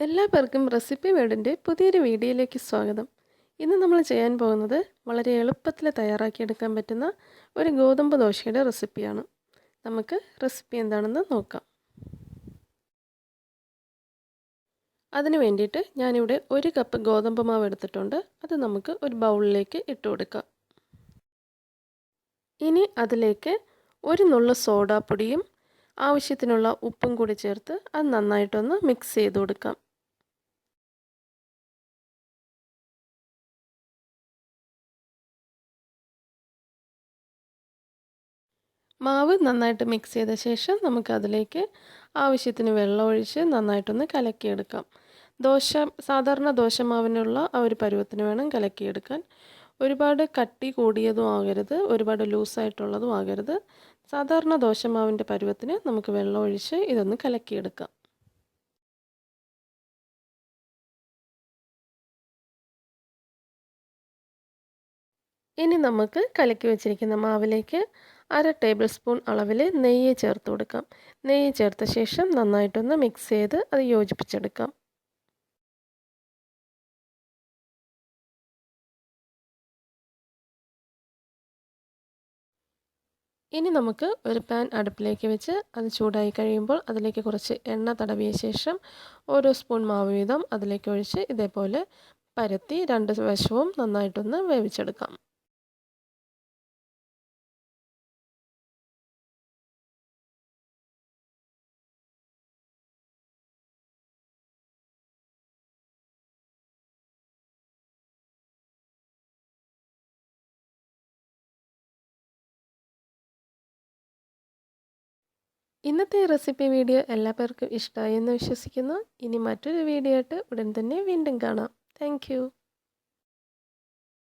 എല്ലാവർക്കും റെസിപ്പി വേൾഡിൻ്റെ പുതിയൊരു വീഡിയോയിലേക്ക് സ്വാഗതം. ഇന്ന് നമ്മൾ ചെയ്യാൻ പോകുന്നത് വളരെ എളുപ്പത്തിൽ തയ്യാറാക്കിയെടുക്കാൻ പറ്റുന്ന ഒരു ഗോതമ്പ് ദോശയുടെ റെസിപ്പിയാണ്. നമുക്ക് റെസിപ്പി എന്താണെന്ന് നോക്കാം. അതിന് വേണ്ടിയിട്ട് ഞാനിവിടെ 1 കപ്പ് ഗോതമ്പ് മാവ് എടുത്തിട്ടുണ്ട്. അത് നമുക്ക് ഒരു ബൗളിലേക്ക് ഇട്ട് കൊടുക്കാം. ഇനി അതിലേക്ക് ഒരു നുള്ളു സോഡാപ്പൊടിയും ആവശ്യത്തിനുള്ള ഉപ്പും കൂടി ചേർത്ത് അത് നന്നായിട്ടൊന്ന് മിക്സ് ചെയ്ത് കൊടുക്കാം. മാവ് നന്നായിട്ട് മിക്സ് ചെയ്ത ശേഷം നമുക്കതിലേക്ക് ആവശ്യത്തിന് വെള്ളം ഒഴിച്ച് നന്നായിട്ടൊന്ന് കലക്കിയെടുക്കാം. സാധാരണ ദോശമാവിനുള്ള ആ ഒരു പരുവത്തിന് വേണം കലക്കിയെടുക്കാൻ. ഒരുപാട് കട്ടി കൂടിയതും ആകരുത്, ഒരുപാട് ലൂസായിട്ടുള്ളതും ആകരുത്. സാധാരണ ദോശമാവിൻ്റെ പരുവത്തിന് നമുക്ക് വെള്ളം ഒഴിച്ച് ഇതൊന്ന് കലക്കിയെടുക്കാം. ഇനി നമുക്ക് കലക്കി വെച്ചിരിക്കുന്ന മാവിലേക്ക് 1/2 ടേബിൾ സ്പൂൺ അളവിൽ നെയ്യ് ചേർത്ത് കൊടുക്കാം. നെയ്യ് ചേർത്ത ശേഷം നന്നായിട്ടൊന്ന് മിക്സ് ചെയ്ത് അത് യോജിപ്പിച്ചെടുക്കാം. ഇനി നമുക്ക് ഒരു പാൻ അടുപ്പിലേക്ക് വെച്ച് അത് ചൂടായി കഴിയുമ്പോൾ അതിലേക്ക് കുറച്ച് എണ്ണ തടവിയ ശേഷം ഓരോ സ്പൂൺ മാവ് വീതം അതിലേക്ക് ഒഴിച്ച് ഇതേപോലെ പരത്തി 2 വശവും നന്നായിട്ടൊന്ന് വേവിച്ചെടുക്കാം. ഇന്നത്തെ റെസിപ്പി വീഡിയോ എല്ലാവർക്കും ഇഷ്ടമായി എന്ന് വിശ്വസിക്കുന്നു. ഇനി മറ്റൊരു വീഡിയോ ആയിട്ട് ഉടൻ തന്നെ വീണ്ടും കാണാം. താങ്ക്